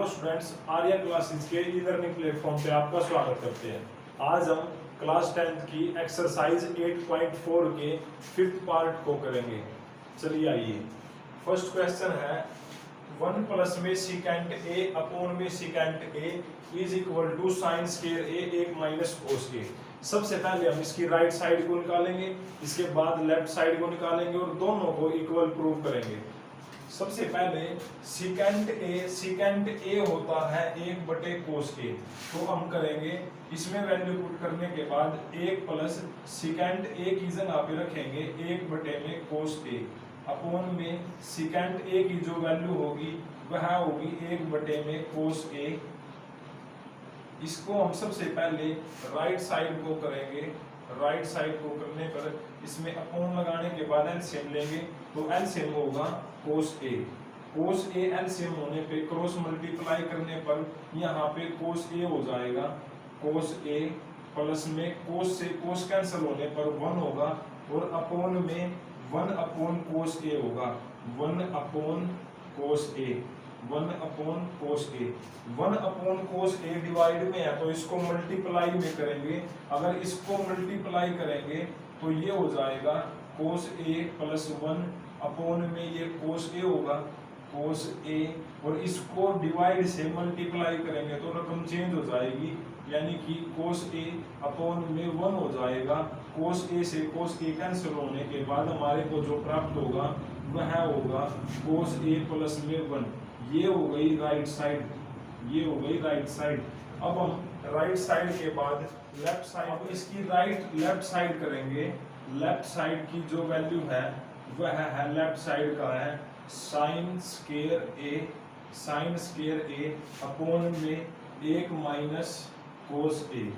Students, Arya classes के e learning platform पे आपका स्वागत करते हैं। आज हम क्लास 10th की एक्सरसाइज 8.4 के फिफ्थ पार्ट को करेंगे। चलिए आइए। फर्स्ट क्वेश्चन है 1 प्लस में सिकेंट ए अपॉन में secant A is equal to sine square A 1 minus cos A. सबसे पहले हम इसकी राइट साइड को निकालेंगे, इसके बाद लेफ्ट साइड को निकालेंगे और दोनों को इक्वल प्रूव करेंगे। सबसे पहले सिकेंट ए होता है 1/कोस ए, तो हम करेंगे इसमें वैल्यू पुट करने के बाद 1 प्लस सिकेंट ए की जगह पे रखेंगे 1/कोस ए अपॉन में सिकेंट ए की जो वैल्यू होगी वह होगी 1/कोस ए। इसको हम सबसे पहले राइट साइड को करेंगे। राइट साइड को करने पर इसमें अपॉन लगाने के बाद एलसीएम लेंगे, तो एलसीएम होगा कोस ए। कोस ए एलसीएम होने पे क्रॉस मल्टीप्लाई करने पर यहाँ पे कोस ए हो जाएगा। कोस ए प्लस में कोस से कोस कैंसिल होने पर 1 होगा और अपॉन में 1/कोस ए होगा। 1/कोस ए 1/कोस ए डिवाइड में है तो इसको मल्टीप्लाई में करेंगे। अगर इसको मल्टीप्लाई करेंगे तो ये हो जाएगा कोस ए प्लस 1 अपॉन में ये कोस ए होगा कोस ए, और इसको डिवाइड से मल्टीप्लाई करेंगे तो रकम चेंज हो जाएगी, यानी कि कोस ए अपॉन में 1 हो जाएगा। कोस ए से कोस ए कैंसिल होने के बाद हमारे को जो प्राप्त होगा वह होगा कोस ए प्लस में 1। ये हो गई राइट साइड, ये हो गई राइट साइड। अब हम राइट साइड के बाद लेफ्ट साइड, अब इसकी लेफ्ट साइड करेंगे। लेफ्ट साइड की जो वैल्यू है वह है लेफ्ट साइड का है साइन स्क्वायर ए अपॉन में 1 माइनस कोस ए।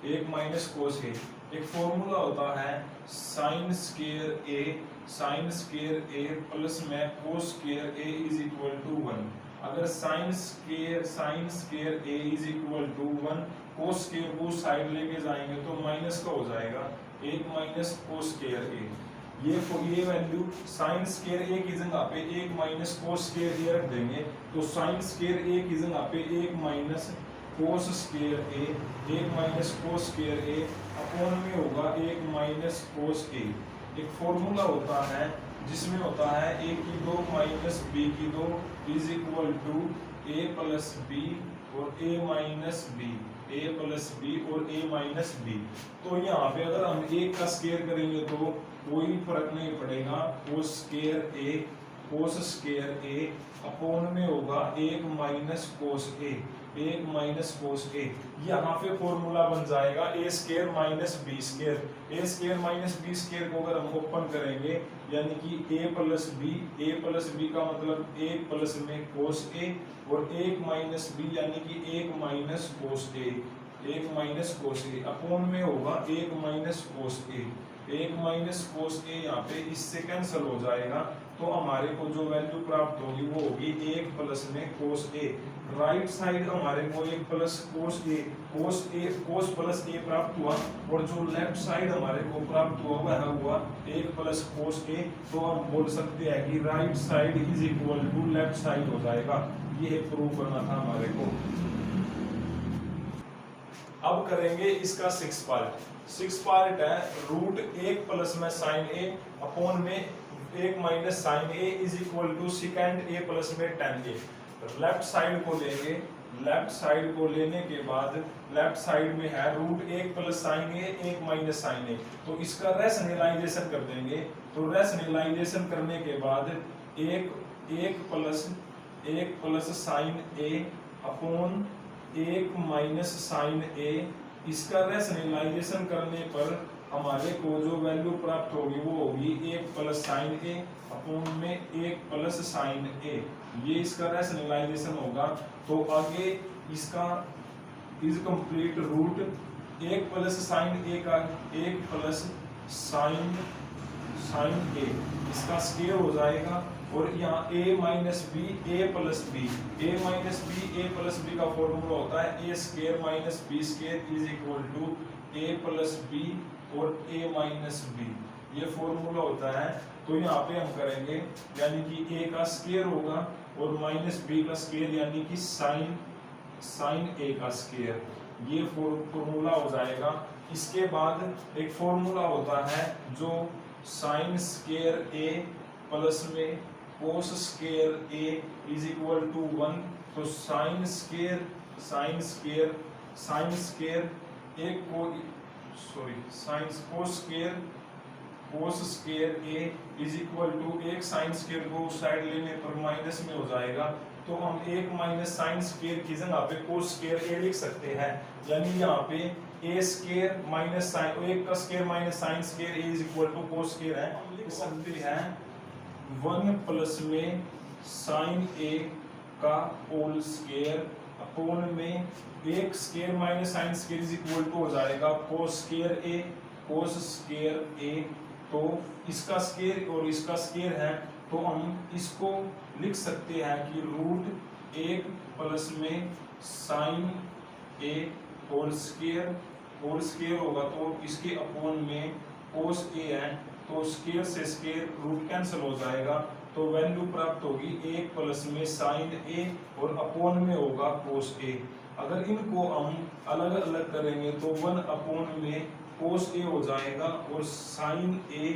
1 माइनस कोस ए एक फॉर्मूला होता है साइन स्क्वायर ए प्लस में cos square A is equal to 1। अगर sine square A is equal to 1, cos square को साइड लेके जाएंगे तो माइनस का हो जाएगा 1 माइनस कोस स्क्वायर ए। ये वैल्यू साइन स्क्वायर ए की जगह पे 1 माइनस कोस स्क्वायर ए रख देंगे, तो साइन स्क्वायर ए की जगह पे 1 minus cos square A 1 minus cos square A upon में होगा 1 माइनस कोस ए। एक फॉर्मूला होता है जिसमें होता है a की 2 माइनस b की 2 is equal to a plus b और a minus b, a plus b और a माइनस b। तो यहाँ पे अगर हम 1 का स्क्वायर करेंगे तो कोई फर्क नहीं पड़ेगा। कोस स्क्वायर a अपॉन में होगा 1 minus cos a, 1 minus cos A. यहाँ पे फॉर्मूला बन जाएगा a square minus b square. a square minus b square को अगर हम ओपन करेंगे यानी कि a प्लस b का मतलब 1 प्लस में कोस a और 1 माइनस b यानी कि 1 minus cos a, 1 minus cos a upon में होगा 1 minus cos a। 1 minus cos A यहाँ पे इससे कैंसिल हो जाएगा, तो हमारे को जो वैल्यू प्राप्त होगी वो होगी 1 प्लस में कोस ए। राइट साइड हमारे को 1 प्लस कोस प्लस ए प्राप्त हुआ, और जो लेफ्ट साइड हमारे को प्राप्त हुआ वह हुआ 1 प्लस कोस ए। तो हम बोल सकते हैं कि right side is equal to left side हो जाएगा। ये प्रूव करना था हमारे को। अब करेंगे इसका 6 पार्ट है रूट 1 प्लस में साइन ए अपॉन में 1 minus sine A is equal to secant A plus में tan ए। लेफ्ट साइड को लेंगे। लेफ्ट साइड को लेने के बाद लेफ्ट साइड में है रूट 1 प्लस साइन ए 1 माइनस साइन ए, तो इसका रैशनलाइजेशन कर देंगे। तो रैशनलाइजेशन करने के बाद 1 plus sine A upon 1 minus sine ए, इसका रैशनलाइजेशन करने पर हमारे को जो वैल्यू प्राप्त होगी वो होगी 1 प्लस साइन ए अपॉन में 1 प्लस साइन ए। ये इसका रैशनलाइजेशन होगा। तो आगे इसका is complete root 1 plus sine A का 1 प्लस साइन ए, इसका स्क्वायर हो जाएगा। और यहाँ a minus B A plus B का फॉर्मूला होता है a square minus B square is equal to a plus B और a माइनस बी, ये फॉर्मूला होता है। तो यहाँ पे हम करेंगे यानी कि a का स्क्वायर होगा और माइनस बी का स्क्वायर यानी कि साइन ए का स्क्वायर, ये फॉर्मूला हो जाएगा। इसके बाद एक फॉर्मूला होता है जो साइन स्क्वायर ए प्लस में cos square A is equal to 1। तो साइन स्क्वायर एक को sorry sine cos square A is equal to एक साइन स्क्वायर को उस साइड लेने पर माइनस में हो जाएगा। तो हम एक माइनस साइन स्क्वायर की जगह पे कोस स्क्वायर ए लिख सकते हैं, यानी यहाँ पे ए स्क्वायर माइनस साइन एक का square minus sine square A is equal to cos square है। हम लिख सकते हैं 1 प्लस में साइन ए का होल स्क्वायर अपोन में एक square minus sine square is equal to हो जाएगा कोस स्क्वायर ए। तो इसका स्क्वायर और इसका स्क्वायर है, तो हम इसको लिख सकते हैं कि रूट 1 प्लस में साइन ए होल स्क्वायर होगा, तो इसके अपोन में कोस ए है, तो स्क्वायर से स्क्वायर रूट कैंसिल हो जाएगा, तो वैल्यू प्राप्त होगी 1 प्लस में साइन ए और अपोन में होगा कोस ए। अगर इनको हम अलग अलग करेंगे तो 1 अपोन में कोस ए हो जाएगा और साइन ए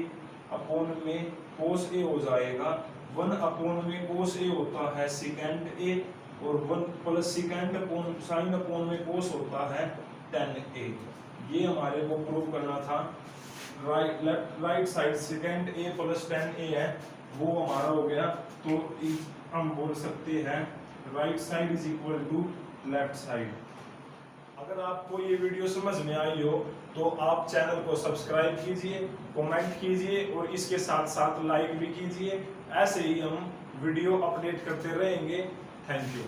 अपोन में कोस ए हो जाएगा। 1 अपोन में कोस ए होता है सेकेंड ए और 1 plus second upon sine upon में कोस होता है tan ए। ये हमारे को प्रूव करना था। राइट साइड सेकेंड ए प्लस tan ए है, वो हमारा हो गया। तो हम बोल सकते हैं right side is equal to left side. अगर आपको ये वीडियो समझ में आई हो तो आप चैनल को सब्सक्राइब कीजिए, कमेंट कीजिए और इसके साथ साथ लाइक भी कीजिए। ऐसे ही हम वीडियो अपडेट करते रहेंगे। Thank you.